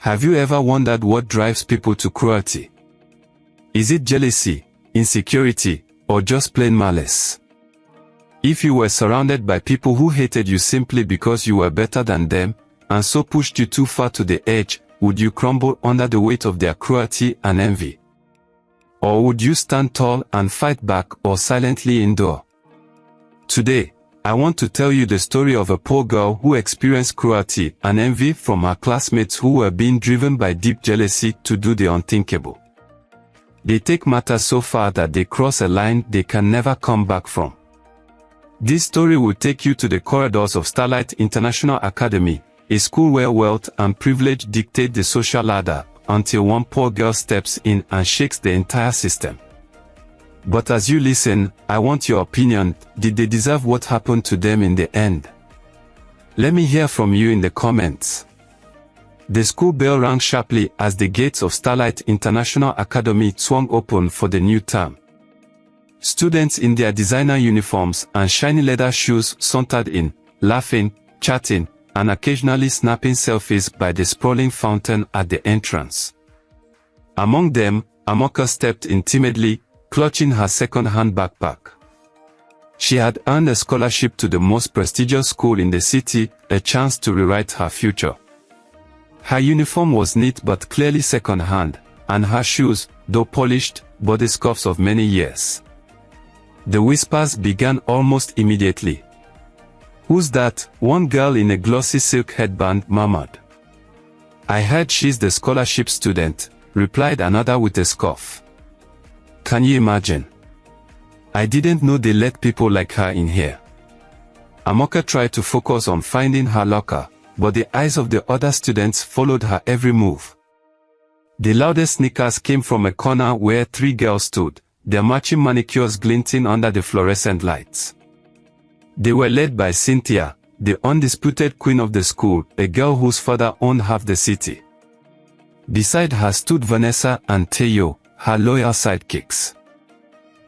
Have you ever wondered what drives people to cruelty? Is it jealousy, insecurity, or just plain malice? If you were surrounded by people who hated you simply because you were better than them, and so pushed you too far to the edge, would you crumble under the weight of their cruelty and envy? Or would you stand tall and fight back or silently endure? Today, I want to tell you the story of a poor girl who experienced cruelty and envy from her classmates who were being driven by deep jealousy to do the unthinkable. They take matters so far that they cross a line they can never come back from. This story will take you to the corridors of Starlight International Academy, a school where wealth and privilege dictate the social ladder, until one poor girl steps in and shakes the entire system. But as you listen, I want your opinion. Did they deserve what happened to them in the end? Let me hear from you in the comments. The school bell rang sharply as the gates of Starlight International Academy swung open for the new term. Students in their designer uniforms and shiny leather shoes sauntered in, laughing, chatting, and occasionally snapping selfies by the sprawling fountain at the entrance. Among them, Amoka stepped in timidly, clutching her second-hand backpack. She had earned a scholarship to the most prestigious school in the city, a chance to rewrite her future. Her uniform was neat but clearly second-hand, and her shoes, though polished, bore the scuffs of many years. The whispers began almost immediately. "Who's that?" one girl in a glossy silk headband murmured. "I heard she's the scholarship student," replied another with a scoff. "Can you imagine? I didn't know they let people like her in here." Amoka tried to focus on finding her locker, but the eyes of the other students followed her every move. The loudest sneakers came from a corner where three girls stood, their matching manicures glinting under the fluorescent lights. They were led by Cynthia, the undisputed queen of the school, a girl whose father owned half the city. Beside her stood Vanessa and Teo, her loyal sidekicks.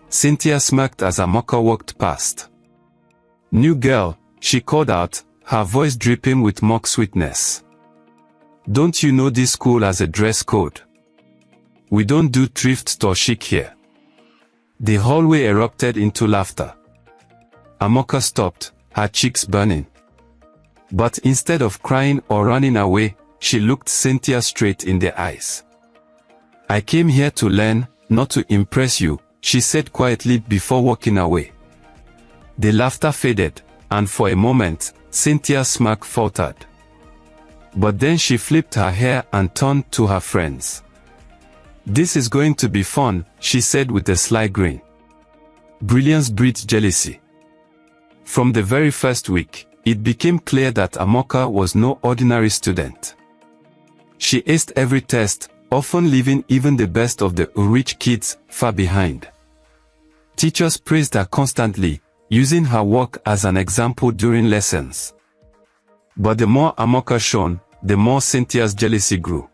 Cynthia smirked as Amoka walked past. "New girl," she called out, her voice dripping with mock sweetness. "Don't you know this school has a dress code? We don't do thrift store chic here." The hallway erupted into laughter. Amoka stopped, her cheeks burning. But instead of crying or running away, she looked Cynthia straight in the eyes. "I came here to learn, not to impress you," she said quietly before walking away. The laughter faded, and for a moment, Cynthia's smirk faltered. But then she flipped her hair and turned to her friends. "This is going to be fun," she said with a sly grin. Brilliance breeds jealousy. From the very first week, it became clear that Amoka was no ordinary student. She aced every test, often leaving even the best of the rich kids far behind. Teachers praised her constantly, using her work as an example during lessons. But the more Amoka shone, the more Cynthia's jealousy grew.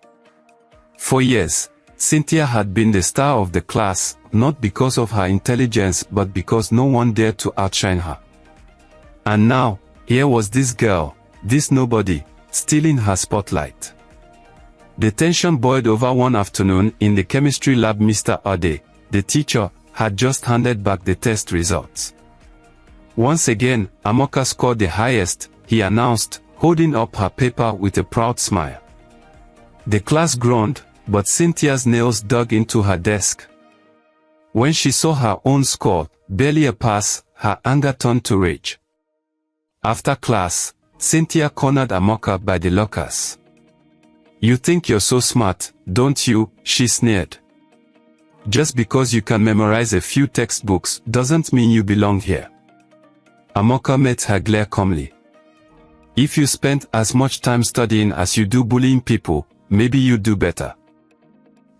For years, Cynthia had been the star of the class, not because of her intelligence but because no one dared to outshine her. And now, here was this girl, this nobody, stealing her spotlight. The tension boiled over one afternoon in the chemistry lab. Mr. Ade, the teacher, had just handed back the test results. Once again, Amoka scored the highest, he announced, holding up her paper with a proud smile. The class groaned, but Cynthia's nails dug into her desk. When she saw her own score, barely a pass, her anger turned to rage. After class, Cynthia cornered Amoka by the lockers. "You think you're so smart, don't you?" she sneered. "Just because you can memorize a few textbooks doesn't mean you belong here." Amoka met her glare calmly. "If you spent as much time studying as you do bullying people, maybe you'd do better."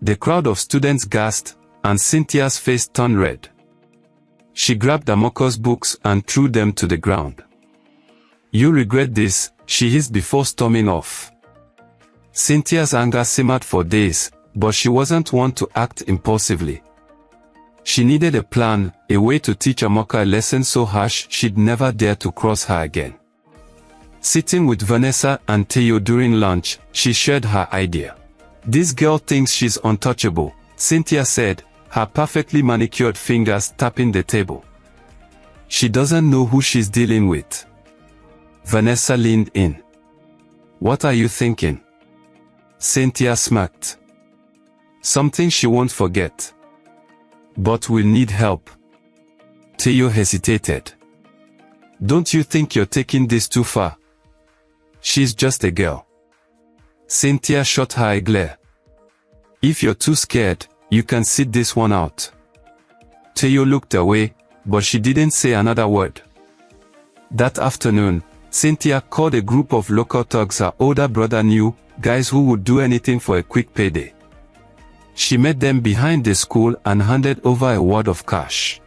The crowd of students gasped, and Cynthia's face turned red. She grabbed Amoka's books and threw them to the ground. "You regret this," she hissed before storming off. Cynthia's anger simmered for days, but she wasn't one to act impulsively. She needed a plan, a way to teach Amoka a lesson so harsh she'd never dare to cross her again. Sitting with Vanessa and Theo during lunch, she shared her idea. "This girl thinks she's untouchable," Cynthia said, her perfectly manicured fingers tapping the table. "She doesn't know who she's dealing with." Vanessa leaned in. "What are you thinking?" Cynthia smirked. "Something she won't forget. But we'll need help." Theo hesitated. "Don't you think you're taking this too far? She's just a girl." Cynthia shot her a glare. "If you're too scared, you can sit this one out." Theo looked away, but she didn't say another word. That afternoon, Cynthia called a group of local thugs her older brother knew, guys who would do anything for a quick payday. She met them behind the school and handed over a wad of cash.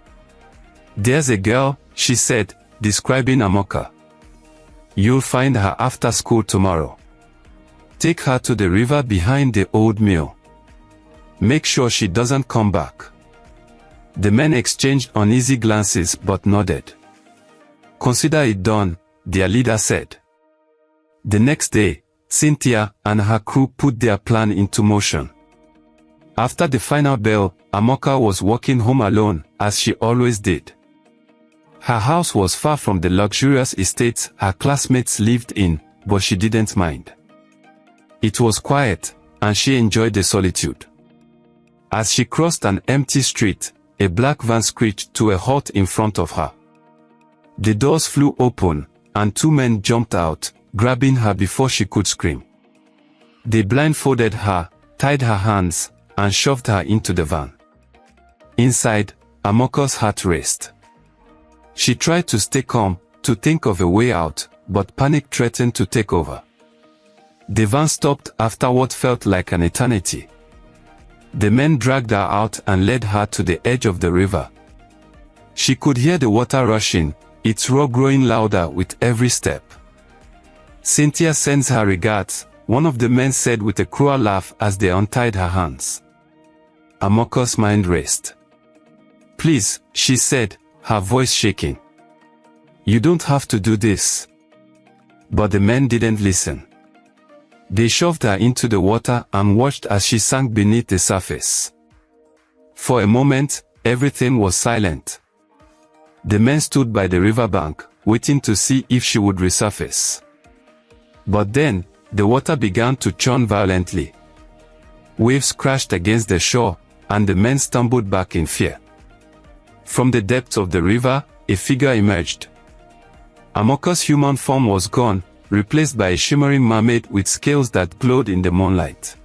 "There's a girl," she said, describing Amoka. "You'll find her after school tomorrow. Take her to the river behind the old mill. Make sure she doesn't come back." The men exchanged uneasy glances but nodded. "Consider it done," their leader said. The next day, Cynthia and her crew put their plan into motion. After the final bell, Amoka was walking home alone, as she always did. Her house was far from the luxurious estates her classmates lived in, but she didn't mind. It was quiet, and she enjoyed the solitude. As she crossed an empty street, a black van screeched to a halt in front of her. The doors flew open, and two men jumped out, grabbing her before she could scream. They blindfolded her, tied her hands, and shoved her into the van. Inside, Amoka's heart raced. She tried to stay calm, to think of a way out, but panic threatened to take over. The van stopped after what felt like an eternity. The men dragged her out and led her to the edge of the river. She could hear the water rushing, its roar growing louder with every step. "Cynthia sends her regards," one of the men said with a cruel laugh as they untied her hands. Amoka's mind raced. "Please," she said, her voice shaking. "You don't have to do this." But the men didn't listen. They shoved her into the water and watched as she sank beneath the surface. For a moment, everything was silent. The men stood by the riverbank, waiting to see if she would resurface. But then, the water began to churn violently. Waves crashed against the shore, and the men stumbled back in fear. From the depths of the river, a figure emerged. Amoka's human form was gone, replaced by a shimmering mermaid with scales that glowed in the moonlight.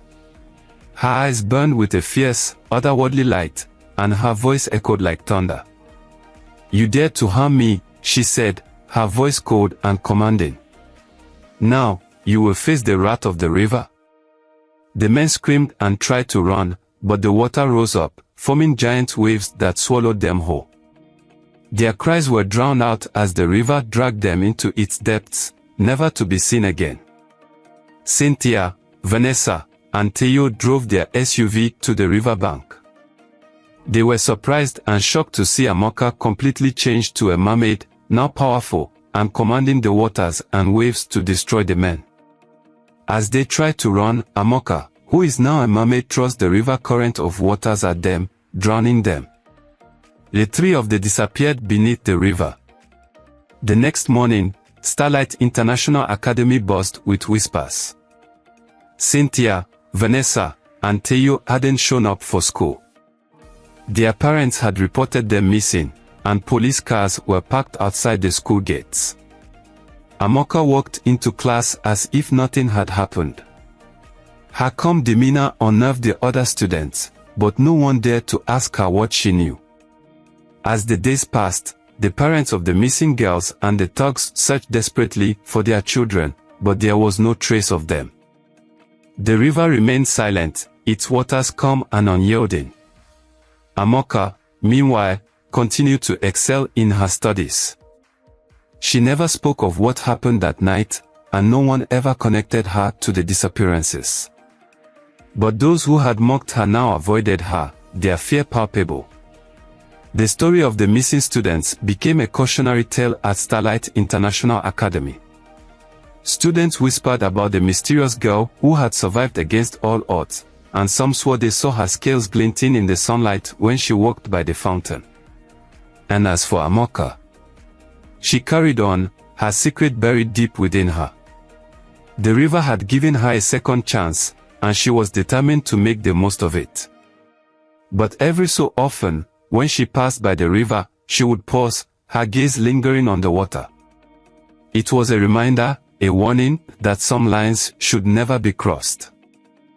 Her eyes burned with a fierce, otherworldly light, and her voice echoed like thunder. "You dared to harm me," she said, her voice cold and commanding. "Now, you will face the wrath of the river." The men screamed and tried to run, but the water rose up, forming giant waves that swallowed them whole. Their cries were drowned out as the river dragged them into its depths, never to be seen again. Cynthia, Vanessa, and Theo drove their SUV to the riverbank. They were surprised and shocked to see Amoka completely changed to a mermaid, now powerful, and commanding the waters and waves to destroy the men. As they tried to run, Amoka, who is now a mermaid, thrust the river current of waters at them, drowning them. The three of them disappeared beneath the river. The next morning, Starlight International Academy buzzed with whispers. Cynthia, Vanessa, and Theo hadn't shown up for school. Their parents had reported them missing, and police cars were parked outside the school gates. Amoka walked into class as if nothing had happened. Her calm demeanor unnerved the other students, but no one dared to ask her what she knew. As the days passed, the parents of the missing girls and the thugs searched desperately for their children, but there was no trace of them. The river remained silent, its waters calm and unyielding. Amoka, meanwhile, continued to excel in her studies. She never spoke of what happened that night, and no one ever connected her to the disappearances. But those who had mocked her now avoided her, their fear palpable. The story of the missing students became a cautionary tale at Starlight International Academy. Students whispered about the mysterious girl who had survived against all odds, and some swore they saw her scales glinting in the sunlight when she walked by the fountain. And as for Amoka, she carried on, her secret buried deep within her. The river had given her a second chance, and she was determined to make the most of it. But every so often, when she passed by the river, she would pause, her gaze lingering on the water. It was a reminder, a warning, that some lines should never be crossed.